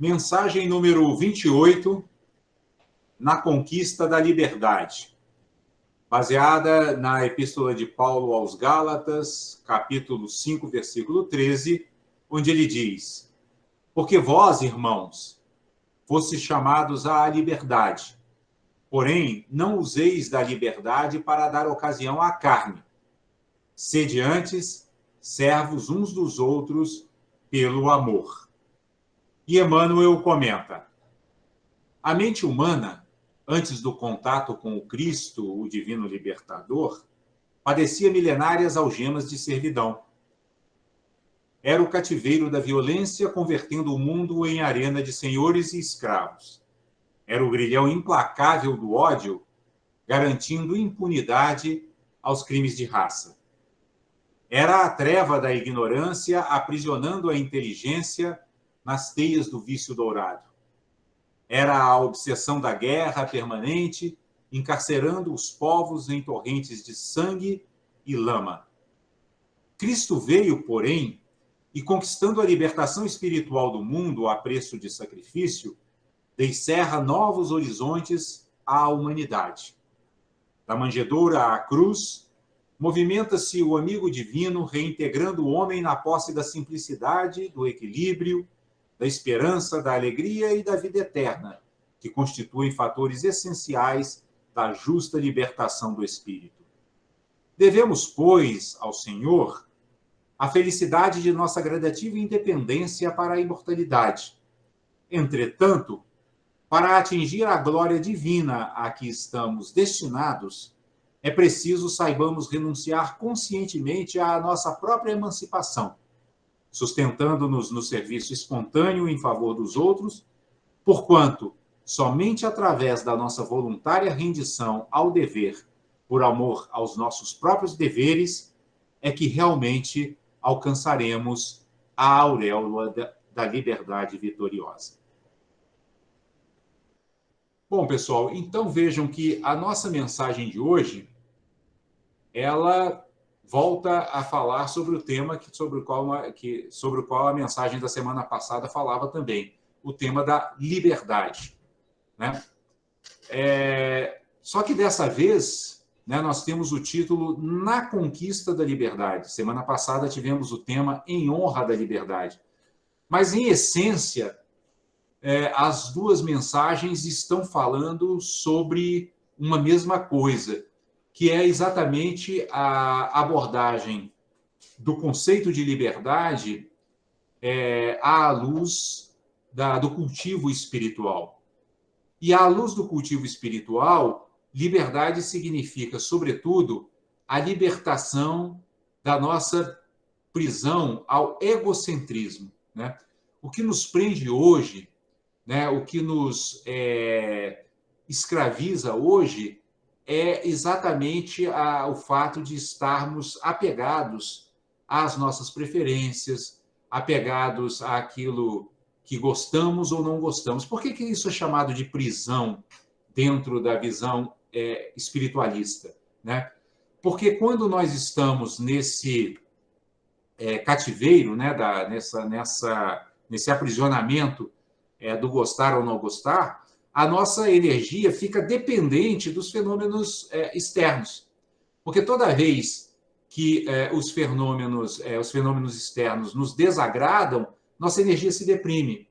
Mensagem número 28, na conquista da liberdade, baseada na Epístola de Paulo aos Gálatas, capítulo 5, versículo 13, onde ele diz: porque vós, irmãos, fostes chamados à liberdade, porém não useis da liberdade para dar ocasião à carne. Sede antes servos uns dos outros pelo amor. E Emmanuel comenta: a mente humana, antes do contato com o Cristo, o divino libertador, padecia milenárias algemas de servidão. Era o cativeiro da violência, convertendo o mundo em arena de senhores e escravos. Era o grilhão implacável do ódio, garantindo impunidade aos crimes de raça. Era a treva da ignorância, aprisionando a inteligência nas teias do vício dourado. Era a obsessão da guerra permanente, encarcerando os povos em torrentes de sangue e lama. Cristo veio, porém, e conquistando a libertação espiritual do mundo a preço de sacrifício, descerra novos horizontes à humanidade. Da manjedoura à cruz, movimenta-se o amigo divino, reintegrando o homem na posse da simplicidade, do equilíbrio, da esperança, da alegria e da vida eterna, que constituem fatores essenciais da justa libertação do espírito. Devemos, pois, ao Senhor a felicidade de nossa gradativa independência para a imortalidade. Entretanto, para atingir a glória divina a que estamos destinados, é preciso saibamos renunciar conscientemente à nossa própria emancipação, sustentando-nos no serviço espontâneo em favor dos outros, porquanto somente através da nossa voluntária rendição ao dever, por amor aos nossos próprios deveres, é que realmente alcançaremos a auréola da liberdade vitoriosa. Bom, pessoal, então vejam que a nossa mensagem de hoje, ela volta a falar sobre o tema sobre o qual a mensagem da semana passada falava também, o tema da liberdade, né? Só que dessa vez, né, nós temos o título Na Conquista da Liberdade. Semana passada tivemos o tema Em Honra da Liberdade. Mas, em essência, as duas mensagens estão falando sobre uma mesma coisa, que é exatamente a abordagem do conceito de liberdade à luz do cultivo espiritual. E à luz do cultivo espiritual, liberdade significa, sobretudo, a libertação da nossa prisão ao egocentrismo, né? O que nos prende hoje, né, o que nos escraviza hoje, é exatamente o fato de estarmos apegados às nossas preferências, apegados àquilo que gostamos ou não gostamos. Por que isso é chamado de prisão dentro da visão espiritualista, né? Porque quando nós estamos nesse cativeiro, né, nesse aprisionamento do gostar ou não gostar, a nossa energia fica dependente dos fenômenos externos. Porque toda vez que os fenômenos externos nos desagradam, nossa energia se deprime.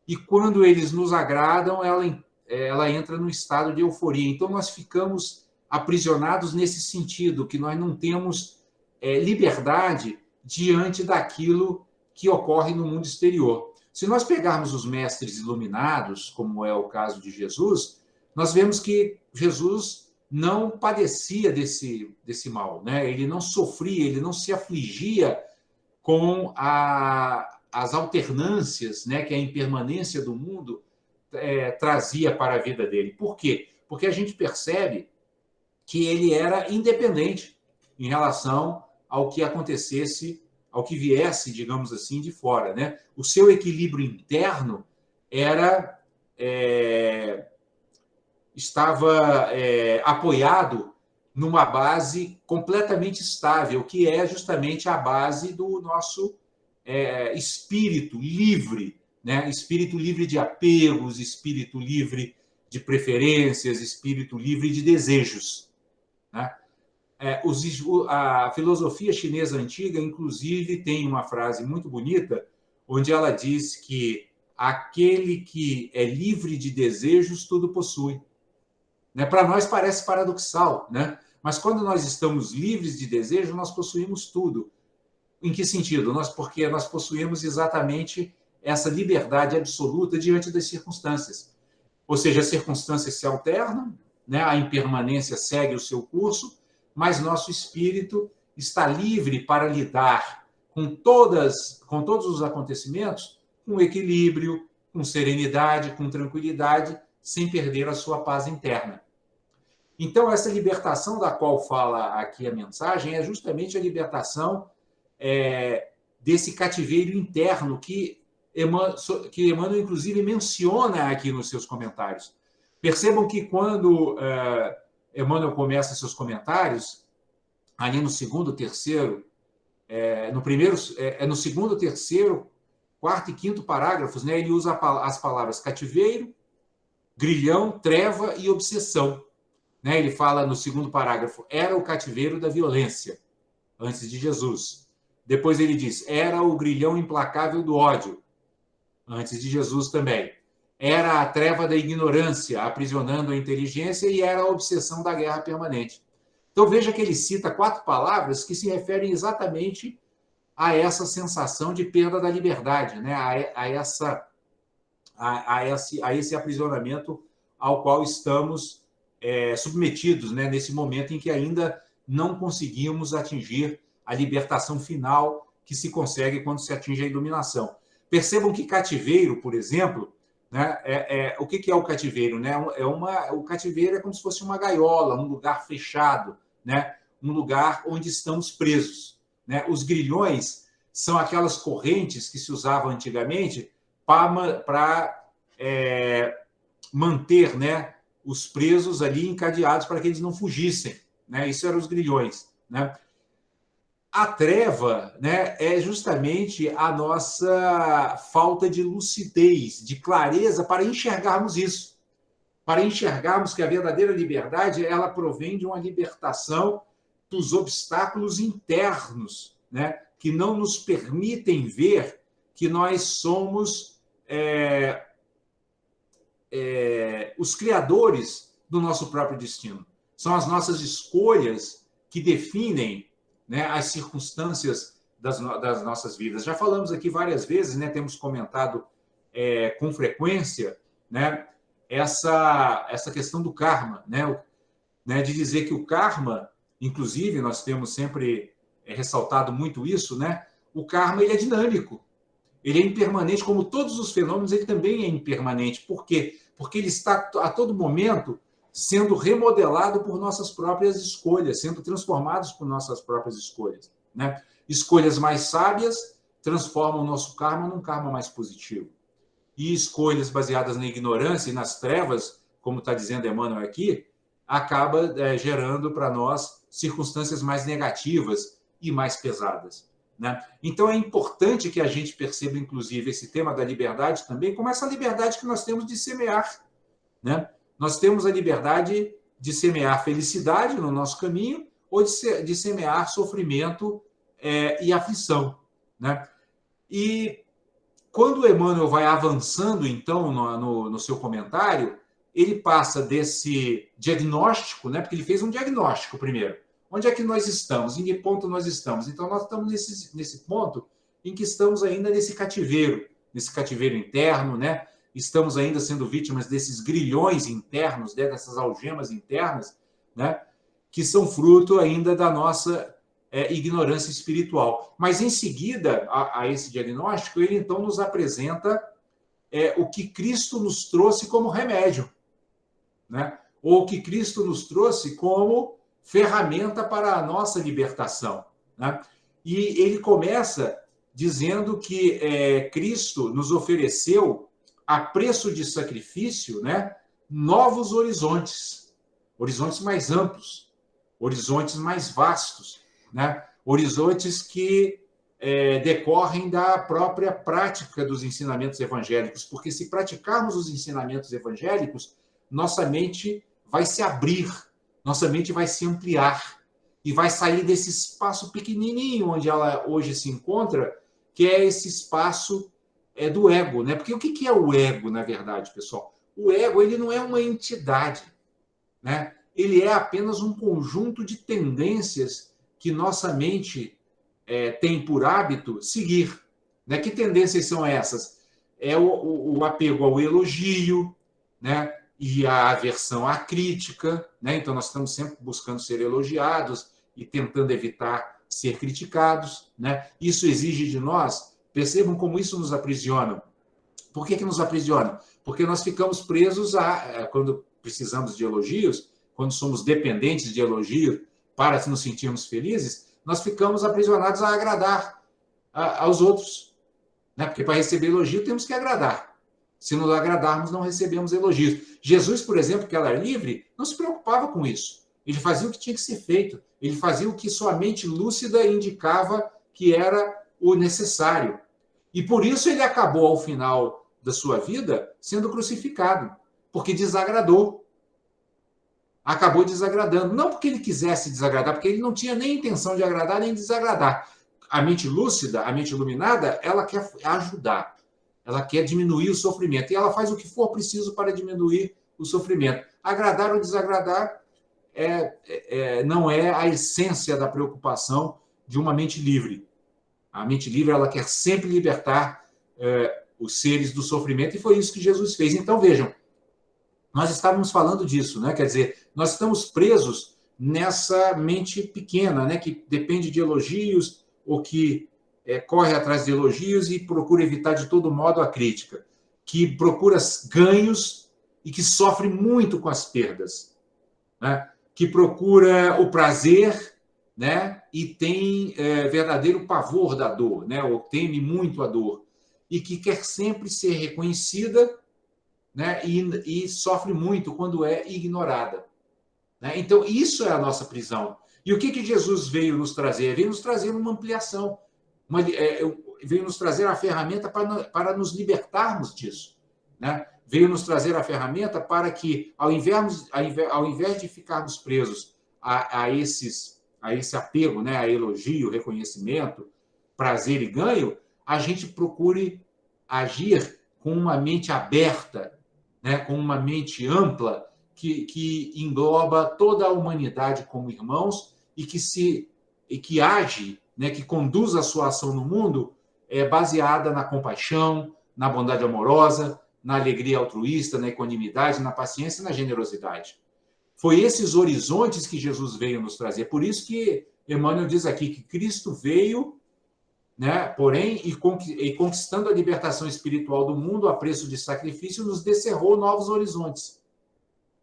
E quando eles nos agradam, ela entra num estado de euforia. Então, nós ficamos aprisionados nesse sentido, que nós não temos liberdade diante daquilo que ocorre no mundo exterior. Se nós pegarmos os mestres iluminados, como é o caso de Jesus, nós vemos que Jesus não padecia desse mal, né? Ele não sofria, ele não se afligia com as alternâncias, né, que a impermanência do mundo trazia para a vida dele. Por quê? Porque a gente percebe que ele era independente em relação ao que acontecesse, ao que viesse, digamos assim, de fora, né? O seu equilíbrio interno estava apoiado numa base completamente estável, que é justamente a base do nosso espírito livre, né? Espírito livre de apegos, espírito livre de preferências, espírito livre de desejos, né? A filosofia chinesa antiga, inclusive, tem uma frase muito bonita, onde ela diz que aquele que é livre de desejos, tudo possui. Né? Para nós parece paradoxal, né? Mas quando nós estamos livres de desejo, nós possuímos tudo. Em que sentido? Porque nós possuímos exatamente essa liberdade absoluta diante das circunstâncias. Ou seja, as circunstâncias se alternam, né? A impermanência segue o seu curso, mas nosso espírito está livre para lidar com todos os acontecimentos com equilíbrio, com serenidade, com tranquilidade, sem perder a sua paz interna. Então, essa libertação da qual fala aqui a mensagem é justamente a libertação desse cativeiro interno que Emmanuel, inclusive, menciona aqui nos seus comentários. Percebam que quando Emmanuel começa seus comentários, ali no segundo, terceiro, no segundo, terceiro, quarto e quinto parágrafos, né, ele usa as palavras cativeiro, grilhão, treva e obsessão. Né? Ele fala no segundo parágrafo, era o cativeiro da violência, antes de Jesus. Depois ele diz, era o grilhão implacável do ódio, antes de Jesus também. Era a treva da ignorância, aprisionando a inteligência, e era a obsessão da guerra permanente. Então veja que ele cita 4 palavras que se referem exatamente a essa sensação de perda da liberdade, né? a esse aprisionamento ao qual estamos submetidos, né? Nesse momento em que ainda não conseguimos atingir a libertação final que se consegue quando se atinge a iluminação. Percebam que cativeiro, por exemplo, né? O que é o cativeiro? Né? O cativeiro é como se fosse uma gaiola, um lugar fechado, né? Um lugar onde estamos presos. Né? Os grilhões são aquelas correntes que se usavam antigamente para manter, né, os presos ali encadeados para que eles não fugissem. Né? Isso eram os grilhões. Né? A treva, né, é justamente a nossa falta de lucidez, de clareza para enxergarmos isso. Para enxergarmos que a verdadeira liberdade ela provém de uma libertação dos obstáculos internos, né, que não nos permitem ver que nós somos os criadores do nosso próprio destino. São as nossas escolhas que definem, né, as circunstâncias das nossas vidas. Já falamos aqui várias vezes, né, temos comentado com frequência, né, essa questão do karma, né, de dizer que o karma, inclusive, nós temos sempre ressaltado muito isso, né, o karma ele é dinâmico, ele é impermanente, como todos os fenômenos, ele também é impermanente. Por quê? Porque ele está a todo momento sendo remodelado por nossas próprias escolhas, sendo transformados por nossas próprias escolhas. Né? Escolhas mais sábias transformam o nosso karma num karma mais positivo. E escolhas baseadas na ignorância e nas trevas, como está dizendo Emmanuel aqui, acaba gerando para nós circunstâncias mais negativas e mais pesadas. Né? Então é importante que a gente perceba, inclusive, esse tema da liberdade também, como essa liberdade que nós temos de semear. Né? Nós temos a liberdade de semear felicidade no nosso caminho ou de semear sofrimento e aflição. Né? E quando Emmanuel vai avançando, então, no seu comentário, ele passa desse diagnóstico, né? Porque ele fez um diagnóstico primeiro. Onde é que nós estamos? Em que ponto nós estamos? Então, nós estamos nesse ponto em que estamos ainda nesse cativeiro interno, né? Estamos ainda sendo vítimas desses grilhões internos, né? Dessas algemas internas, né? Que são fruto ainda da nossa ignorância espiritual. Mas, em seguida a esse diagnóstico, ele, então, nos apresenta o que Cristo nos trouxe como remédio, né? Ou o que Cristo nos trouxe como ferramenta para a nossa libertação. Né? E ele começa dizendo que Cristo nos ofereceu, a preço de sacrifício, né, novos horizontes, horizontes mais amplos, horizontes mais vastos, né? Horizontes que decorrem da própria prática dos ensinamentos evangélicos, porque se praticarmos os ensinamentos evangélicos, nossa mente vai se abrir, nossa mente vai se ampliar e vai sair desse espaço pequenininho onde ela hoje se encontra, que é esse espaço do ego, né? Porque o que é o ego, na verdade, pessoal? O ego, ele não é uma entidade, né? Ele é apenas um conjunto de tendências que nossa mente tem por hábito seguir, né? Que tendências são essas? É o apego ao elogio, né? E a aversão à crítica, né? Então nós estamos sempre buscando ser elogiados e tentando evitar ser criticados, né? Isso exige de nós, percebam como isso nos aprisiona. Por que nos aprisiona? Porque nós ficamos presos quando precisamos de elogios, quando somos dependentes de elogio para nos sentirmos felizes, nós ficamos aprisionados a agradar aos outros, né? Porque para receber elogio temos que agradar. Se não agradarmos, não recebemos elogios. Jesus, por exemplo, que era livre, não se preocupava com isso. Ele fazia o que tinha que ser feito. Ele fazia o que sua mente lúcida indicava que era o necessário. E por isso ele acabou, ao final da sua vida, sendo crucificado, porque desagradou. Acabou desagradando. Não porque ele quisesse desagradar, porque ele não tinha nem intenção de agradar nem desagradar. A mente lúcida, a mente iluminada, ela quer ajudar. Ela quer diminuir o sofrimento. E ela faz o que for preciso para diminuir o sofrimento. Agradar ou desagradar não é a essência da preocupação de uma mente livre. A mente livre, ela quer sempre libertar os seres do sofrimento, e foi isso que Jesus fez. Então, vejam, nós estávamos falando disso, né? Quer dizer, nós estamos presos nessa mente pequena, né? Que depende de elogios, ou que corre atrás de elogios e procura evitar de todo modo a crítica, que procura ganhos e que sofre muito com as perdas, né? Que procura o prazer, né? E tem verdadeiro pavor da dor, né? Ou teme muito a dor, e que quer sempre ser reconhecida, né? E sofre muito quando é ignorada, né? Então, isso é a nossa prisão. E o que Jesus veio nos trazer? Veio nos trazer uma ampliação, veio nos trazer a ferramenta para nos libertarmos disso, né? Veio nos trazer a ferramenta para que, ao invés de ficarmos presos a esse apego, né? A elogio, reconhecimento, prazer e ganho, a gente procure agir com uma mente aberta, né? Com uma mente ampla, que engloba toda a humanidade como irmãos e que age, né, que conduz a sua ação no mundo baseada na compaixão, na bondade amorosa, na alegria altruísta, na equanimidade, na paciência e na generosidade. Foi esses horizontes que Jesus veio nos trazer. Por isso que Emmanuel diz aqui que Cristo veio, né, porém, e conquistando a libertação espiritual do mundo a preço de sacrifício, nos descerrou novos horizontes.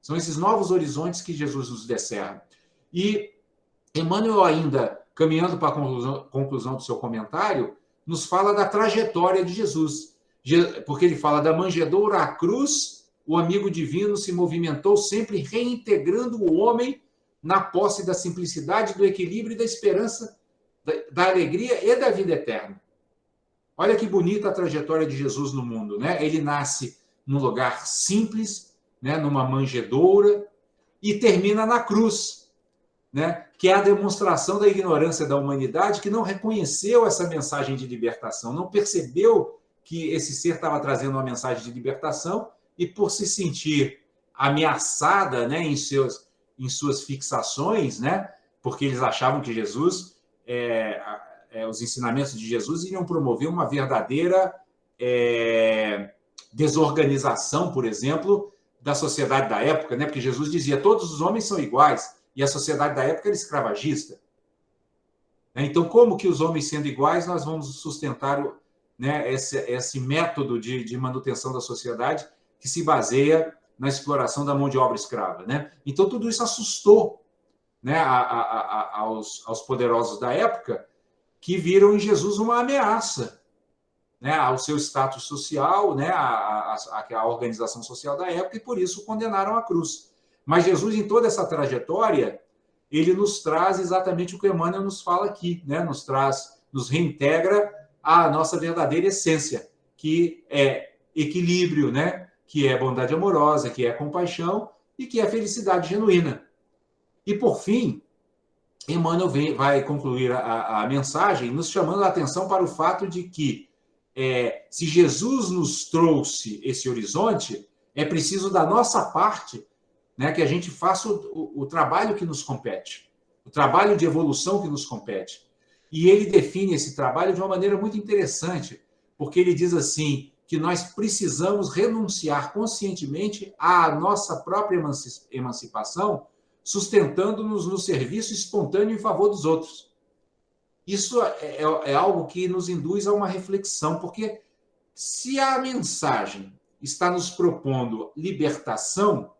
São esses novos horizontes que Jesus nos descerra. E Emmanuel, ainda caminhando para a conclusão do seu comentário, nos fala da trajetória de Jesus. Porque ele fala da manjedoura à cruz, o amigo divino se movimentou sempre reintegrando o homem na posse da simplicidade, do equilíbrio e da esperança, da alegria e da vida eterna. Olha que bonita a trajetória de Jesus no mundo, né? Ele nasce num lugar simples, né, numa manjedoura, e termina na cruz, né, que é a demonstração da ignorância da humanidade, que não reconheceu essa mensagem de libertação, não percebeu que esse ser estava trazendo uma mensagem de libertação, e por se sentir ameaçada, né, em suas fixações, né, porque eles achavam que Jesus, os ensinamentos de Jesus iriam promover uma verdadeira desorganização, por exemplo, da sociedade da época, né? Porque Jesus dizia todos os homens são iguais, e a sociedade da época era escravagista. Então, como que os homens sendo iguais, nós vamos sustentar, né, esse método de manutenção da sociedade que se baseia na exploração da mão de obra escrava, né? Então, tudo isso assustou, né, aos poderosos da época, que viram em Jesus uma ameaça, né, ao seu status social, né, à organização social da época, e por isso condenaram à cruz. Mas Jesus, em toda essa trajetória, ele nos traz exatamente o que Emmanuel nos fala aqui, né, nos traz nos reintegra à nossa verdadeira essência, que é equilíbrio, né? Que é bondade amorosa, que é compaixão e que é felicidade genuína. E, por fim, Emmanuel vai concluir a mensagem nos chamando a atenção para o fato de que se Jesus nos trouxe esse horizonte, é preciso da nossa parte, né, que a gente faça o trabalho que nos compete, o trabalho de evolução que nos compete. E ele define esse trabalho de uma maneira muito interessante, porque ele diz assim, que nós precisamos renunciar conscientemente à nossa própria emancipação, sustentando-nos no serviço espontâneo em favor dos outros. Isso é algo que nos induz a uma reflexão, porque se a mensagem está nos propondo libertação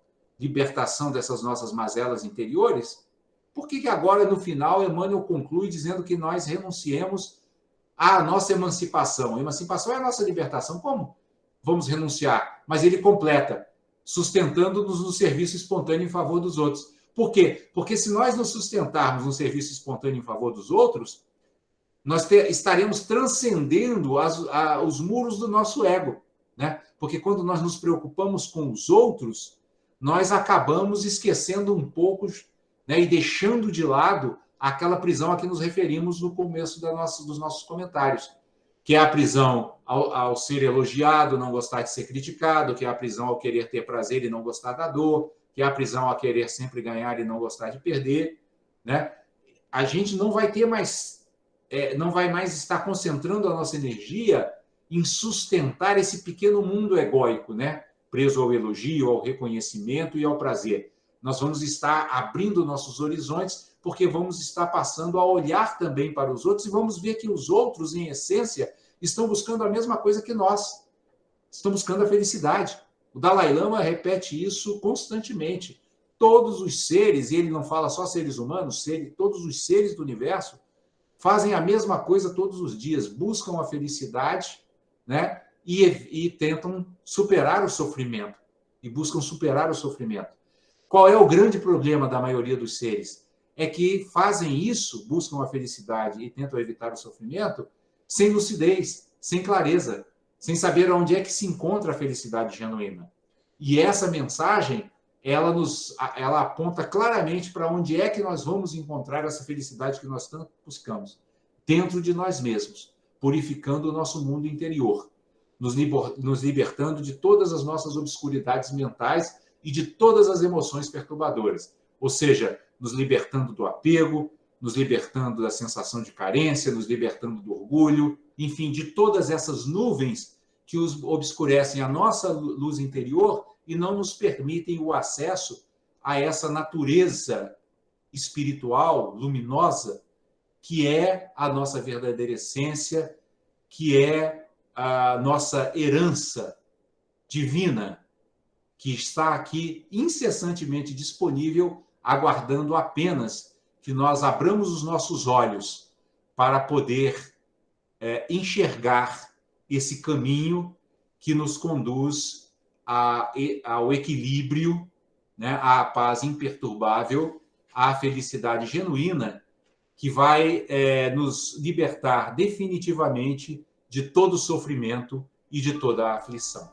dessas nossas mazelas interiores, por que agora, no final, Emmanuel conclui dizendo que nós renunciemos à nossa emancipação? A emancipação é a nossa libertação. Como vamos renunciar? Mas ele completa, sustentando-nos no serviço espontâneo em favor dos outros. Por quê? Porque se nós nos sustentarmos no serviço espontâneo em favor dos outros, nós estaremos transcendendo os muros do nosso ego, né? Porque quando nós nos preocupamos com os outros, nós acabamos esquecendo um pouco, né, e deixando de lado aquela prisão a que nos referimos no começo dos nossos comentários, que é a prisão ao ser elogiado, não gostar de ser criticado, que é a prisão ao querer ter prazer e não gostar da dor, que é a prisão a querer sempre ganhar e não gostar de perder, né? A gente não vai ter mais, não vai mais estar concentrando a nossa energia em sustentar esse pequeno mundo egóico, né? Preso ao elogio, ao reconhecimento e ao prazer. Nós vamos estar abrindo nossos horizontes, porque vamos estar passando a olhar também para os outros e vamos ver que os outros, em essência, estão buscando a mesma coisa que nós. Estão buscando a felicidade. O Dalai Lama repete isso constantemente. Todos os seres, e ele não fala só seres humanos, todos os seres do universo fazem a mesma coisa todos os dias, buscam a felicidade, né? E tentam superar o sofrimento. E buscam superar o sofrimento. Qual é o grande problema da maioria dos seres? É que fazem isso, buscam a felicidade e tentam evitar o sofrimento, sem lucidez, sem clareza, sem saber onde é que se encontra a felicidade genuína. E essa mensagem, ela aponta claramente para onde é que nós vamos encontrar essa felicidade que nós tanto buscamos. Dentro de nós mesmos, purificando o nosso mundo interior, nos libertando de todas as nossas obscuridades mentais e de todas as emoções perturbadoras. Ou seja, nos libertando do apego, nos libertando da sensação de carência, nos libertando do orgulho, enfim, de todas essas nuvens que obscurecem a nossa luz interior e não nos permitem o acesso a essa natureza espiritual, luminosa, que é a nossa verdadeira essência, que é a nossa herança divina, que está aqui incessantemente disponível, aguardando apenas que nós abramos os nossos olhos para poder enxergar esse caminho que nos conduz ao equilíbrio, né, à paz imperturbável, à felicidade genuína, que vai nos libertar definitivamente de todo sofrimento e de toda a aflição.